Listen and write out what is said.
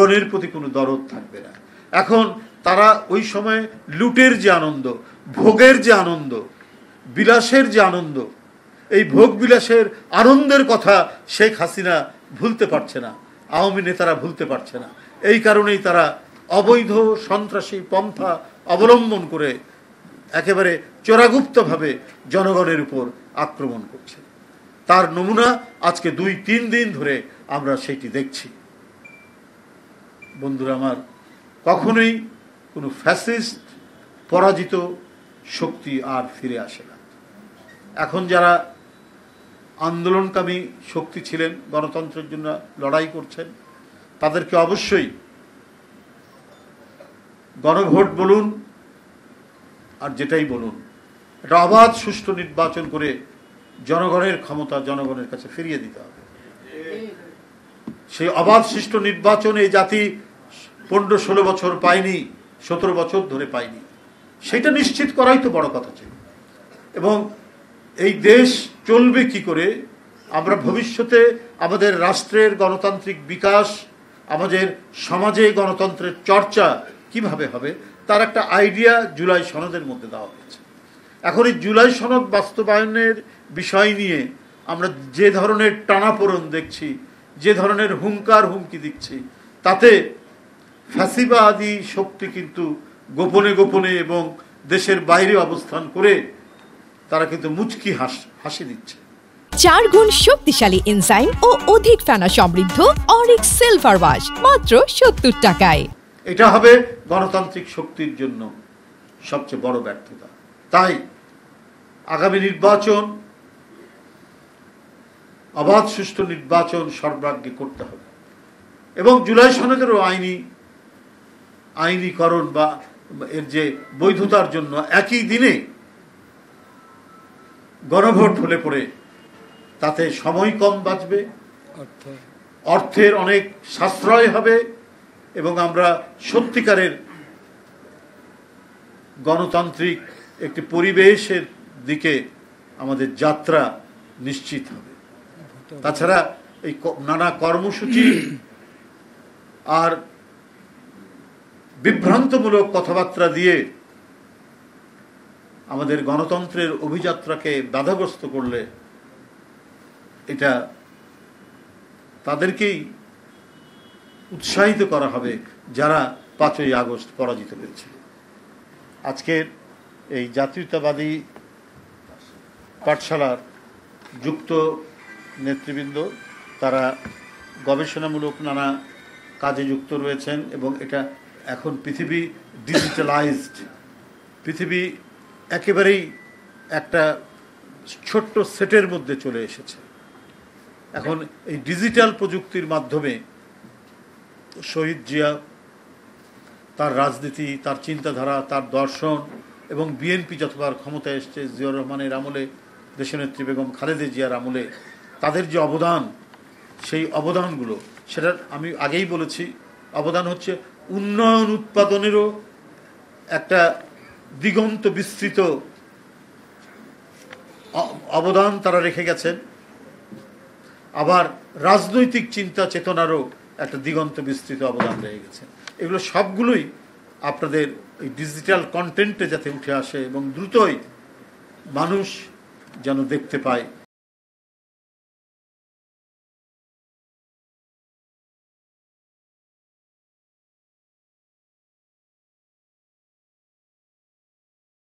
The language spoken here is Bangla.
জনগণের প্রতি কোনো দরদ থাকবে না। এখন তারা ওই সময় লুটের যে আনন্দ, ভোগের যে আনন্দ, বিলাসের যে আনন্দ, এই ভোগ বিলাসের আনন্দের কথা শেখ হাসিনা ভুলতে পারছে না, আওয়ামী নেতারা ভুলতে পারছে না। এই কারণেই তারা অবৈধ সন্ত্রাসী পন্থা অবলম্বন করে একেবারে চোরাগুপ্তভাবে জনগণের উপর আক্রমণ করছে। তার নমুনা আজকে 2-3 দিন ধরে আমরা সেটি দেখছি। বন্ধুরা আমার, কখনোই কোনো ফ্যাসিস্ট পরাজিত শক্তি আর ফিরে আসে না। এখন যারা আন্দোলনকামী শক্তি ছিলেন, গণতন্ত্রের জন্য লড়াই করছেন, তাদেরকে অবশ্যই গণভোট বলুন আর যেটাই বলুন, একটা অবাধ সুষ্ঠু নির্বাচন করে জনগণের ক্ষমতা জনগণের কাছে ফিরিয়ে দিতে হবে। সেই অবাধ সুষ্ঠু নির্বাচন এই জাতি 15-16 বছর পায়নি, 17 বছর ধরে পায়নি। সেটা নিশ্চিত করাই তো বড় কথা ছিল। এবং এই দেশ চলবে কি করে, আমরা ভবিষ্যতে আমাদের রাষ্ট্রের গণতান্ত্রিক বিকাশ, আমাদের সমাজে গণতন্ত্রের চর্চা কিভাবে হবে, তার একটা আইডিয়া জুলাই সনদের মধ্যে দেওয়া হয়েছে। এখন এই জুলাই সনদ বাস্তবায়নের বিষয় নিয়ে আমরা যে ধরনের টানাপোড়েন দেখছি, যে ধরনের হুঙ্কার হুমকি দিচ্ছি, তাতে ফ্যাসিবাদী শক্তি কিন্তু গোপনে গোপনে এবং দেশের বাইরে অবস্থান করে তারা কিন্তু মুচকি হাসি দিচ্ছে। 4 গুণ শক্তিশালী এনজাইম ও অধিক ফেনা সমৃদ্ধ অরিক সিলভার ওয়াশ মাত্র 70 টাকায়। এটা হবে গণতান্ত্রিক শক্তির জন্য সবচেয়ে বড় ব্যর্থতা। তাই আগামী নির্বাচন, অবাধ সুষ্ঠু নির্বাচন সর্বাগ্রে করতে হবে এবং জুলাই সনদেরও আইনীকরণ বা এর যে বৈধতার জন্য একই দিনে গণভোট হলে পরে তাতে সময় কম বাঁচবে, অর্থের অনেক সাশ্রয় হবে এবং আমরা সত্যিকারের গণতান্ত্রিক একটি পরিবেশের দিকে আমাদের যাত্রা নিশ্চিত হবে। তাছাড়া এই নানা কর্মসূচি আর বিভ্রান্তমূলক কথাবার্তা দিয়ে আমাদের গণতন্ত্রের অভিযাত্রাকে বাধাগ্রস্ত করলে এটা তাদেরকেই উৎসাহিত করা হবে যারা 5ই আগস্ট পরাজিত হয়েছে। আজকের এই জাতীয়তাবাদী পাঠশালার যুক্ত নেতৃবৃন্দ, তারা গবেষণামূলক নানা কাজে যুক্ত রয়েছেন এবং এটা এখন পৃথিবী ডিজিটালাইজড, পৃথিবী একেবারেই একটা ছোট্ট সেটের মধ্যে চলে এসেছে। এখন এই ডিজিটাল প্রযুক্তির মাধ্যমে শহীদ জিয়া, তার রাজনীতি, তার চিন্তাধারা, তার দর্শন এবং বিএনপি যতবার ক্ষমতায় এসছে, জিয়াউর রহমানের আমলে, দেশনেত্রী বেগম খালেদা জিয়ার আমলে তাদের যে অবদান, সেই অবদানগুলো, সেটার আমি আগেই বলেছি, অবদান হচ্ছে উন্নয়ন উৎপাদনেরও একটা দিগন্ত বিস্তৃত অবদান তারা রেখে গেছেন। আবার রাজনৈতিক চিন্তা চেতনারও একটা দিগন্ত বিস্তৃত অবদান রেখে গেছে। এগুলো সবগুলোই আপনাদের এই ডিজিটাল কন্টেন্টে যাতে উঠে আসে এবং দ্রুতই মানুষ যেন দেখতে পায়,